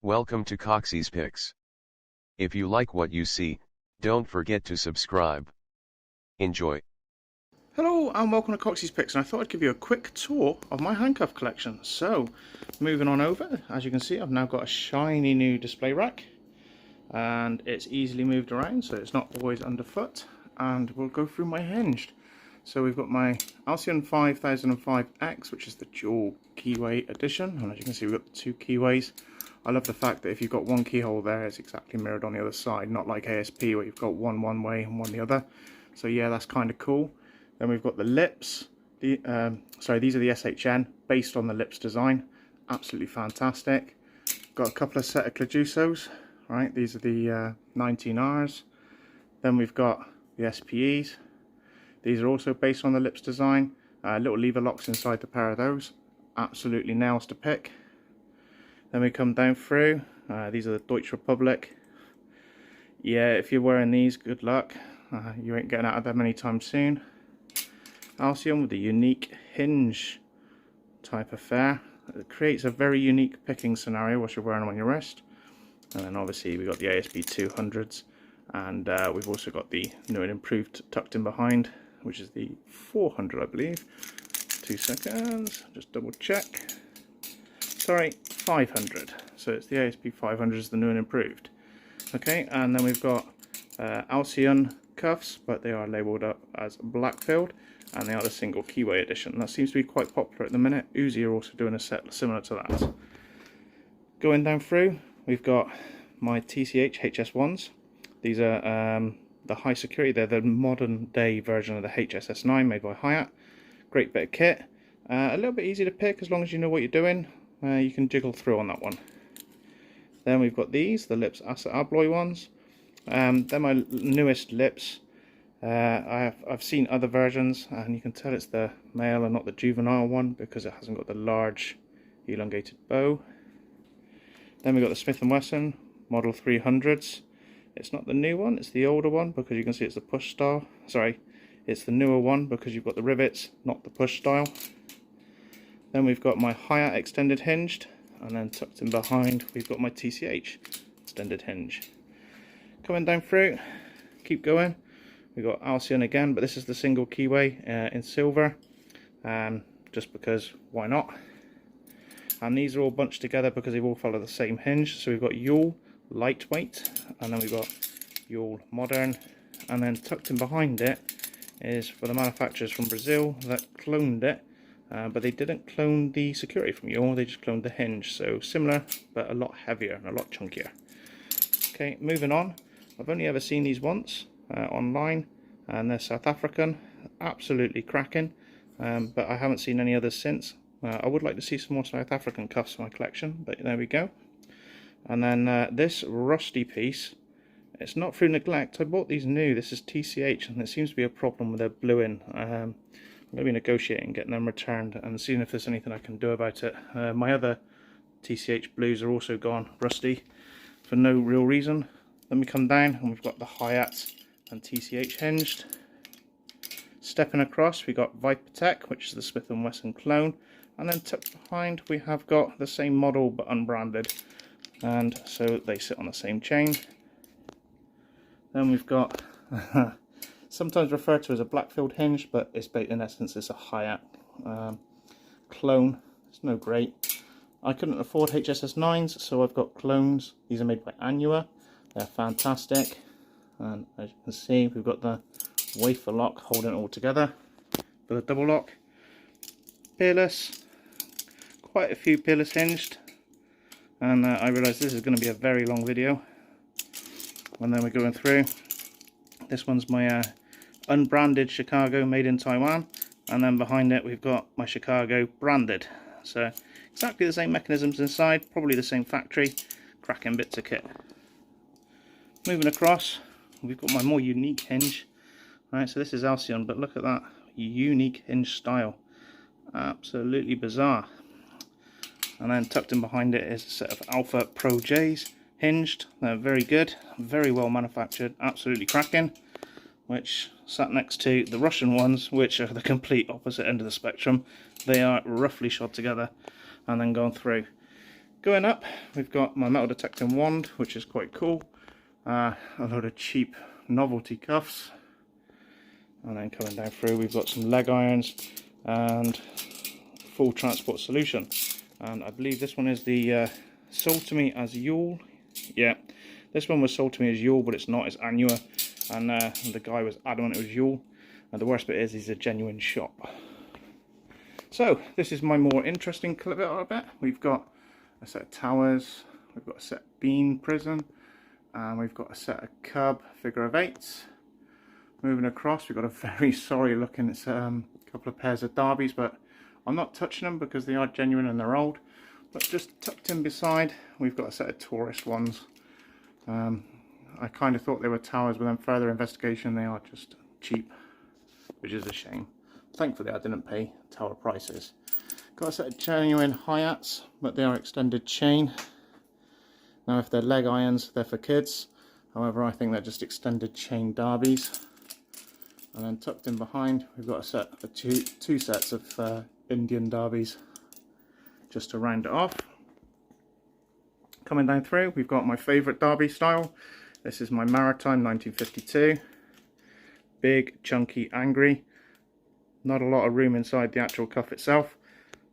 Welcome to Coxyspicks. If you like what you see, don't forget to subscribe. Enjoy. Hello and welcome to Coxyspicks, and I thought I'd give you a quick tour of my handcuff collection. So, moving on over, as you can see I've now got a shiny new display rack and it's easily moved around so it's not always underfoot, and we'll go through my Hinged. So we've got my Alcyon 5005X, which is the dual keyway edition, and as you can see we've got the two keyways. I love the fact that if you've got one keyhole there, it's exactly mirrored on the other side, not like ASP where you've got one way and one the other. So yeah, that's kind of cool. Then we've got the lips. These are the SHN, based on the lips design. Absolutely fantastic. Got a couple of set of Clajusos. Right, these are the 19Rs. Then we've got the SPEs. These are also based on the lips design. Little lever locks inside the pair of those. Absolutely nails to pick. Then we come down through. These are the Deutsche Republic. Yeah, if you're wearing these, good luck. You ain't getting out of them anytime soon. Alcyon with the unique hinge type affair. It creates a very unique picking scenario whilst you're wearing them on your wrist. And then obviously we've got the ASP 200s, and we've also got the new and improved tucked in behind, which is the 400, I believe. 2 seconds, just double check. Sorry, 500. So it's the ASP 500 is the new and improved. Okay, and then we've got Alcyon cuffs, but they are labelled up as black-filled, and they are the single keyway edition. That seems to be quite popular at the minute. Uzi are also doing a set similar to that. Going down through, we've got my TCH HS1s. These are the high security. They're the modern day version of the HSS9 made by Hyatt. Great bit of kit. A little bit easy to pick as long as you know what you're doing. You can jiggle through on that one. Then we've got these, the lips Assa Abloy ones. They're my newest lips. I've seen other versions, and you can tell it's the male and not the juvenile one because it hasn't got the large elongated bow. Then we've got the Smith & Wesson Model 300s. It's not the new one, it's the older one because you can see it's the push style. Sorry, it's the newer one because you've got the rivets, not the push style. Then we've got my Hyatt extended hinged, and then tucked in behind we've got my TCH extended hinge. Coming down through, keep going. We've got Alcyon again, but this is the single keyway in silver, just because why not? And these are all bunched together because they've all follow the same hinge. So we've got Yule lightweight, and then we've got Yule modern, and then tucked in behind it is for the manufacturers from Brazil that cloned it, but they didn't clone the security from Yule, they just cloned the hinge. So similar, but a lot heavier and a lot chunkier. Okay, moving on. I've only ever seen these once online, and they're South African, absolutely cracking, but I haven't seen any others since. I would like to see some more South African cuffs in my collection, but there we go. And then this rusty piece, it's not through neglect. I bought these new. This is TCH, and there seems to be a problem with their blue in. I'm going to be negotiating getting them returned and seeing if there's anything I can do about it. My other TCH blues are also gone rusty for no real reason. Then we come down and we've got the Hyatt and TCH hinged. Stepping across, we got Viper Tech, which is the Smith & Wesson clone, and then tucked behind we have got the same model but unbranded, and so they sit on the same chain. Then we've got sometimes referred to as a black-filled hinge, but it's in essence it's a Hyatt clone. It's no great. I couldn't afford HSS9s, so I've got clones. These are made by Anua. They're fantastic, and as you can see we've got the wafer lock holding it all together with a double lock. Peerless, quite a few peerless hinged, and I realise this is going to be a very long video. And then we're going through. This one's my unbranded Chicago made in Taiwan, and then behind it we've got my Chicago branded. So exactly the same mechanisms inside, probably the same factory, cracking bits of kit. Moving across, we've got my more unique hinge. Right, so this is Alcyon, but look at that unique hinge style. Absolutely bizarre. And then tucked in behind it is a set of Alpha Pro J's hinged. They're very good, very well manufactured, absolutely cracking. Which sat next to the Russian ones, which are the complete opposite end of the spectrum. They are roughly shot together and then gone through. Going up, we've got my metal detecting wand, which is quite cool. A load of cheap novelty cuffs. And then coming down through, we've got some leg irons and full transport solution. And I believe this one is the sold to me as Yule. Yeah, this one was sold to me as Yule, but it's not, it's Anua. And the guy was adamant it was Yule. And the worst bit is he's a genuine shop. So this is my more interesting clip bit of it. We've got a set of towers, we've got a set of bean prison, and we've got a set of cub figure of eights. Moving across, we've got a very sorry looking, it's a couple of pairs of derbies, but I'm not touching them because they are genuine and they're old. But just tucked in beside, we've got a set of tourist ones. I kind of thought they were towers, but then further investigation they are just cheap, which is a shame. Thankfully I didn't pay tower prices. Got a set of genuine hi-hats, but they are extended chain. Now if they're leg irons, they're for kids. However, I think they're just extended chain derbies. And then tucked in behind, we've got a set of two sets of Indian derbies, just to round it off. Coming down through, we've got my favourite derby style. This is my Maritime 1952. Big, chunky, angry. Not a lot of room inside the actual cuff itself,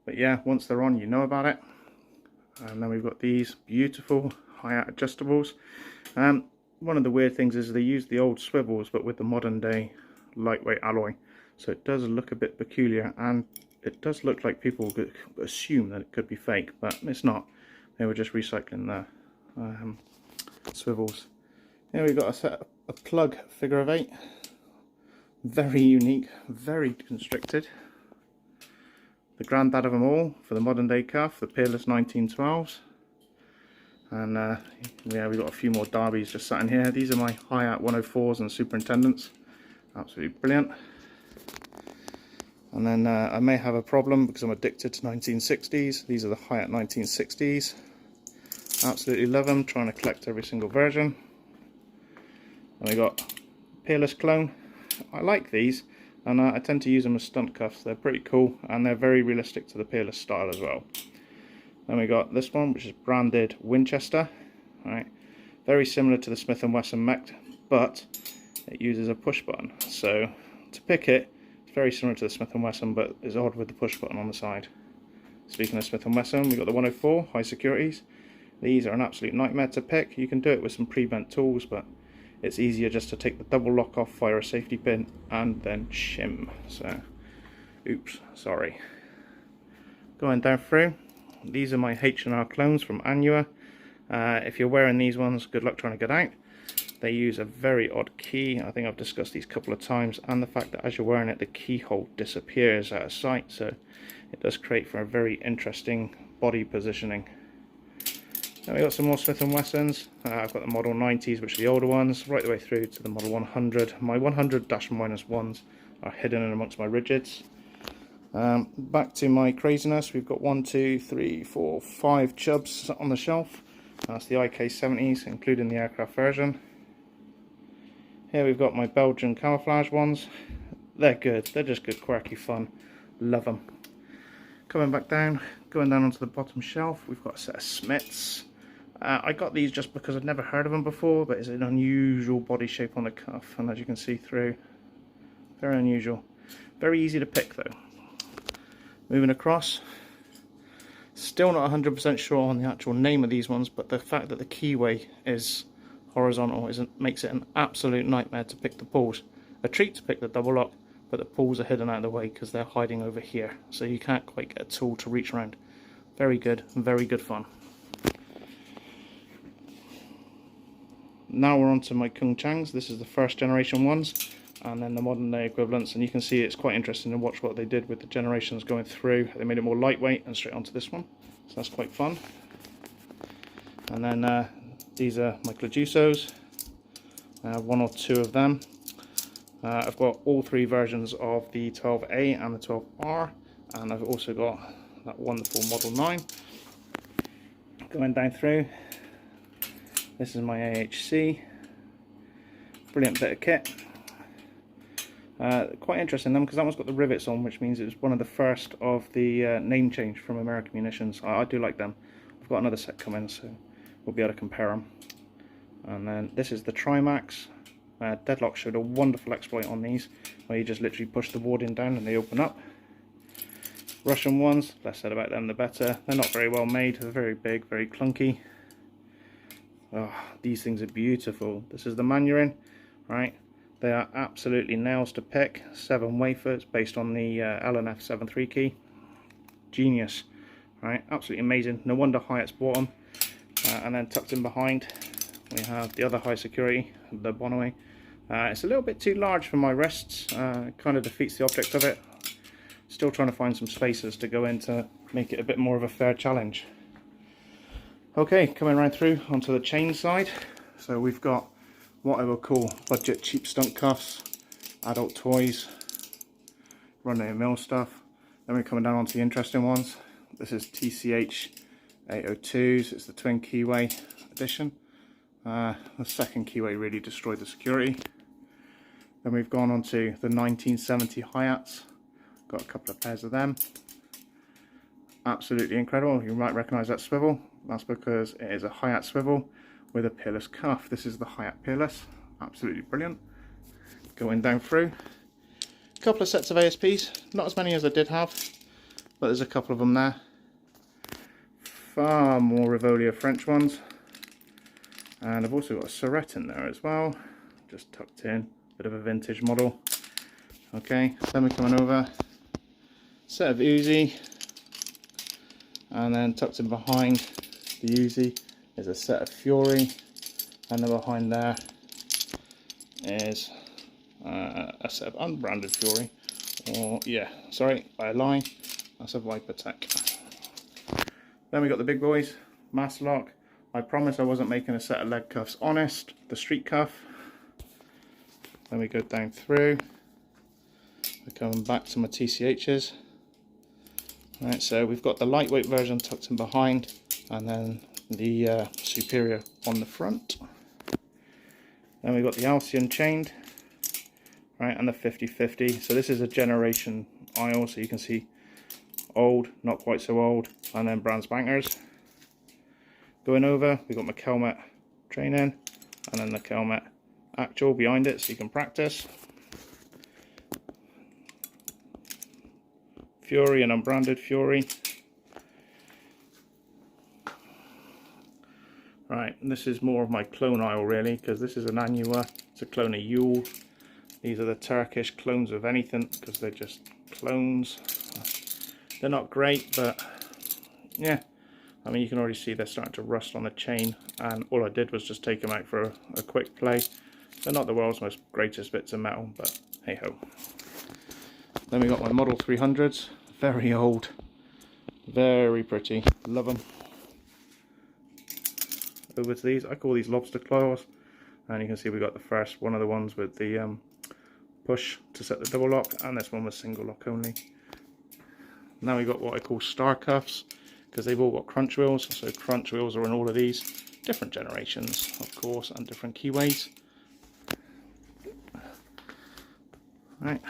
but yeah, once they're on, you know about it. And then we've got these beautiful hi-hat adjustables. One of the weird things is they use the old swivels, but with the modern day lightweight alloy, so it does look a bit peculiar, and it does look like people could assume that it could be fake, but it's not. They were just recycling the swivels. Here we've got a set of plug figure of eight. Very unique, very constricted. The granddad of them all for the modern day cuff, the Peerless 1912s. And yeah, we've got a few more derbies just sat in here. These are my hi-hat 104s and superintendents. Absolutely brilliant. And then I may have a problem because I'm addicted to 1960s. These are the hi-hat 1960s. Absolutely love them, trying to collect every single version. And we got Peerless clone. I like these, and I tend to use them as stunt cuffs. They're pretty cool, and they're very realistic to the Peerless style as well. Then we got this one, which is branded Winchester. Right, very similar to the Smith & Wesson mech, but it uses a push button. So to pick it, it's very similar to the Smith & Wesson, but it's odd with the push button on the side. Speaking of Smith & Wesson, we've got the 104 high securities. These are an absolute nightmare to pick. You can do it with some pre-bent tools, but it's easier just to take the double lock off, fire a safety pin, and then shim. So, oops, sorry. Going down through, these are my H&R clones from Anua. If you're wearing these ones, good luck trying to get out. They use a very odd key. I think I've discussed these a couple of times, and the fact that as you're wearing it, the keyhole disappears out of sight, so it does create for a very interesting body positioning. Then we got some more Smith & Wessons. I've got the Model 90s, which are the older ones, right the way through to the Model 100. My 100-1s are hidden in amongst my rigids. Back to my craziness, we've got 1, 2, 3, 4, 5 chubs on the shelf. That's the IK70s, including the aircraft version. Here we've got my Belgian camouflage ones. They're good, they're just good, quirky fun. Love them. Coming back down, going down onto the bottom shelf, we've got a set of Smiths. I got these just because I'd never heard of them before, but it's an unusual body shape on the cuff, and as you can see through, very unusual. Very easy to pick though. Moving across, still not 100% sure on the actual name of these ones, but the fact that the keyway is horizontal makes it an absolute nightmare to pick the pulls. A treat to pick the double lock, but the pulls are hidden out of the way because they're hiding over here, so you can't quite get a tool to reach around. Very good fun. Now we're on to my Kung Changs. This is the first generation ones, and then the modern day equivalents, and you can see it's quite interesting to watch what they did with the generations going through. They made it more lightweight and straight onto this one, so that's quite fun. And then these are my Clajusos. I have 1 or 2 of them. I've got all 3 versions of the 12A and the 12R, and I've also got that wonderful Model 9. Going down through, this is my AHC. Brilliant bit of kit. Quite interesting them because that one's got the rivets on, which means it was one of the first of the name change from American Munitions. I do like them. I've got another set coming, so we'll be able to compare them. And then this is the Trimax. Deadlock showed a wonderful exploit on these, where you just literally push the warding down and they open up. Russian ones, less said about them the better. They're not very well made, they're very big, very clunky. Oh, these things are beautiful. This is the Manurin, right? They are absolutely nails to pick. 7 wafers based on the LNF 7.3 key. Genius, right? Absolutely amazing. No wonder Hyatt's bought them. And then tucked in behind, we have the other high security, the Bonaway. It's a little bit too large for my wrists. It kind of defeats the object of it. Still trying to find some spaces to go in to make it a bit more of a fair challenge. Okay, coming right through onto the chain side. So we've got what I will call budget cheap stunt cuffs, adult toys, run-of-the-mill stuff. Then we're coming down onto the interesting ones. This is TCH 802s, it's the twin keyway edition. The second keyway really destroyed the security. Then we've gone on to the 1970 Hyats. Got a couple of pairs of them. Absolutely incredible. You might recognise that swivel. That's because it is a Hyatt swivel with a peerless cuff. This is the Hyatt Peerless. Absolutely brilliant. Going down through. A couple of sets of ASPs. Not as many as I did have, but there's a couple of them there. Far more Rivolia French ones. And I've also got a Surrette in there as well. Just tucked in. Bit of a vintage model. Okay, then we're coming over. Set of Uzi. And then tucked in behind the Uzi is a set of Fury, and then behind there is a set of unbranded Fury, or yeah, sorry, by a line, that's a Viper Tech. Then we got the big boys, Master Lock. I promise I wasn't making a set of leg cuffs honest, the street cuff. Then we go down through, we're coming back to my TCHs. Right, so we've got the lightweight version tucked in behind, and then the superior on the front. Then we've got the Alcyon chained, right, and the 50/50. So this is a generation aisle, so you can see old, not quite so old, and then brand spankers. Going over, we've got my Kelmet training, and then the Kelmet actual behind it, so you can practice. Fury and unbranded Fury. Right, and this is more of my clone aisle really, because this is an Anua, it's a clone of Yule. These are the Turkish clones of anything, because they're just clones. They're not great, but yeah, I mean you can already see they're starting to rust on the chain, and all I did was just take them out for a quick play. They're not the world's most greatest bits of metal, but hey ho. Then we got my Model 300s, very old, very pretty, love them. Over to these, I call these lobster claws, and you can see we got the first one of the ones with the push to set the double lock, and this one was single lock only. Now we got what I call star cuffs, because they've all got crunch wheels, so crunch wheels are in all of these, different generations of course, and different keyways. Right,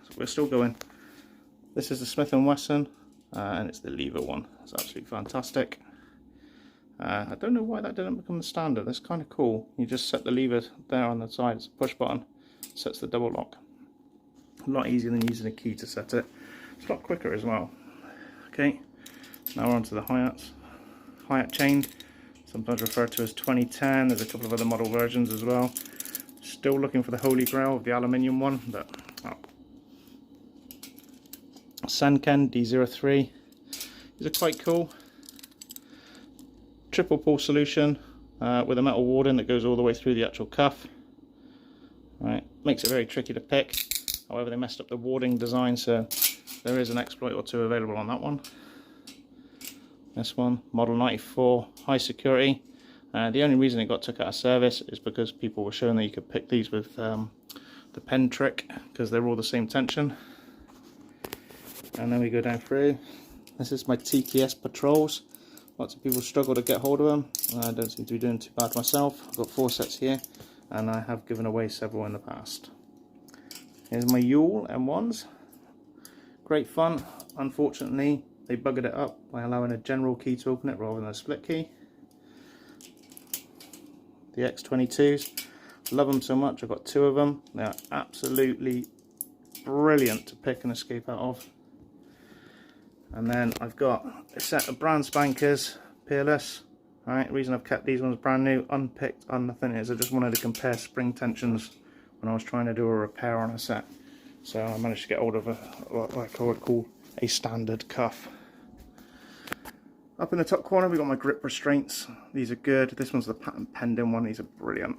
so we're still going. This is the Smith & Wesson, and it's the lever one. It's absolutely fantastic. I don't know why that didn't become the standard. That's kind of cool. You just set the lever there on the side. It's a push button. Sets the double lock. A lot easier than using a key to set it. It's a lot quicker as well. Okay, now we're on to the Hyats. Hyatt chained, sometimes referred to as 2010. There's a couple of other model versions as well. Still looking for the holy grail of the aluminium one, but oh. Sanken D03. These are quite cool. Triple pull solution with a metal warding that goes all the way through the actual cuff. Right, makes it very tricky to pick. However, they messed up the warding design, so there is an exploit or two available on that one. This one, Model 94, high security. The only reason it got took out of service is because people were showing that you could pick these with the pen trick, because they're all the same tension. And then we go down through. This is my TKS Patrols. Lots of people struggle to get hold of them. I don't seem to be doing too bad myself. I've got 4 sets here, and I have given away several in the past. Here's my Yule M1s. Great fun. Unfortunately, they buggered it up by allowing a general key to open it rather than a split key. The X22s, love them so much. I've got 2 of them. They are absolutely brilliant to pick and escape out of. And then I've got a set of brand spankers, peerless. Alright, the reason I've kept these ones brand new, unpicked, on nothing is I just wanted to compare spring tensions when I was trying to do a repair on a set. So I managed to get hold of what I would call a standard cuff. Up in the top corner we've got my grip restraints. These are good. This one's the patent pending one. These are brilliant.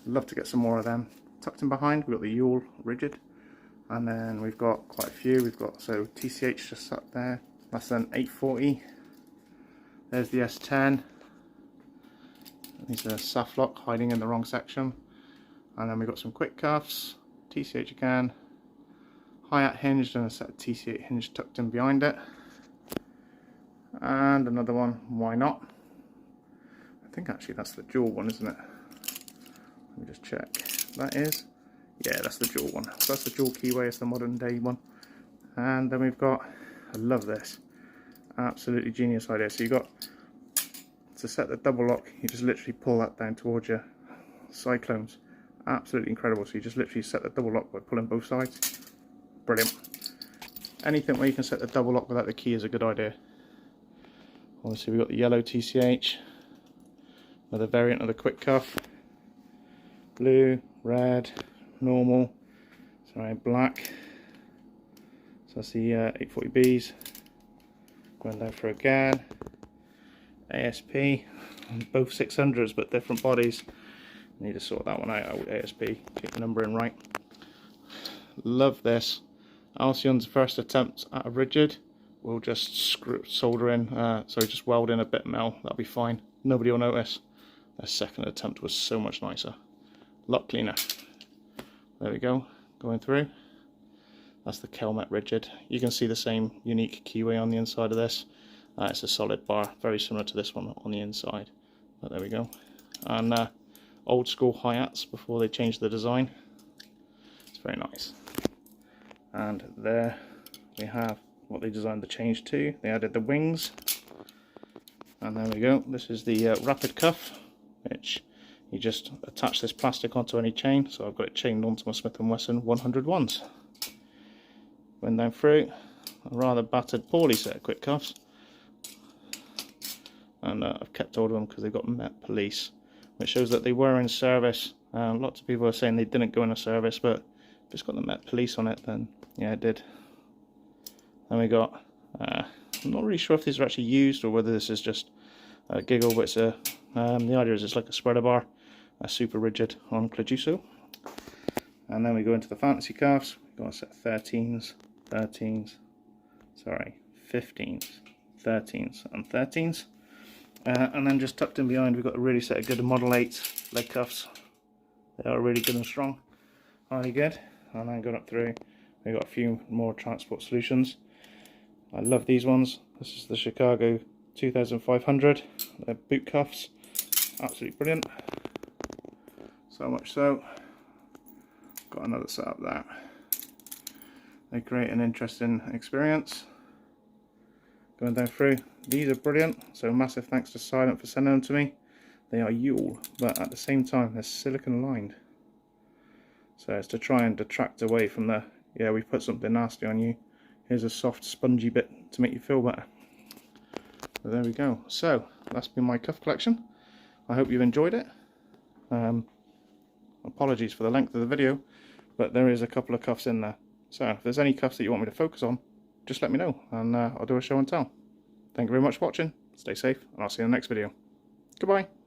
Love to get some more of them. Tucked in behind we've got the Yule rigid, and then we've got quite a few. We've got TCH just up there. That's an 840. There's the S10. These are Saflock hiding in the wrong section. And then we've got some quick cuffs, TCH again, hi-hat hinged, and a set of TCH hinge tucked in behind it. And another one, why not? I think actually that's the dual one, isn't it? Let me just check. That is, yeah, that's the dual one. So that's the dual keyway, it's the modern day one. And then we've got, I love this, absolutely genius idea. So you've got, to set the double lock, you just literally pull that down towards your cyclones. Absolutely incredible. So you just literally set the double lock by pulling both sides. Brilliant. Anything where you can set the double lock without the key is a good idea. Obviously we've got the yellow TCH, another variant of the quick cuff, blue, red, normal, sorry, black. So that's the 840Bs. Going down for again, ASP, both 600s but different bodies. Need to sort that one out with ASP, keep the number in right. Love this. Alcyon's first attempt at a rigid. We'll just just weld in a bit of metal, that'll be fine. Nobody will notice. Their second attempt was so much nicer. Lot cleaner. There we go, going through. That's the Kelmet rigid. You can see the same unique keyway on the inside of this. It's a solid bar, very similar to this one on the inside. But there we go. And old school hi-hats before they changed the design. It's very nice. And there we have what they designed the change to. They added the wings. And there we go. This is the rapid cuff, which you just attach this plastic onto any chain. So I've got it chained onto my Smith & Wesson 101s. Went down through a rather battered, poorly set of quick cuffs. And I've kept hold of them because they've got Met Police, which shows that they were in service. Lots of people are saying they didn't go into service, but if it's got the Met Police on it, then yeah, it did. Then we got, I'm not really sure if these are actually used or whether this is just a giggle, but it's the idea is it's like a spreader bar, a super rigid on Clajuso. And then we go into the fantasy cuffs. We've got a set of 15s, and 13s. And then just tucked in behind we've got a really set of good Model 8 leg cuffs. They are really good and strong, highly good. And then going up through we've got a few more transport solutions. I love these ones. This is the Chicago 2500. They're boot cuffs, absolutely brilliant. So much so, got another set up there. They create an interesting experience. Going down through, these are brilliant, so massive thanks to Silent for sending them to me. They are Yule, but at the same time they're silicone lined. So it's to try and detract away from the, yeah, we've put something nasty on you, here's a soft spongy bit to make you feel better. So there we go. So that's been my cuff collection. I hope you've enjoyed it. Apologies for the length of the video, but there is a couple of cuffs in there. So if there's any cuffs that you want me to focus on, just let me know and I'll do a show and tell. Thank you very much for watching, stay safe, and I'll see you in the next video. Goodbye.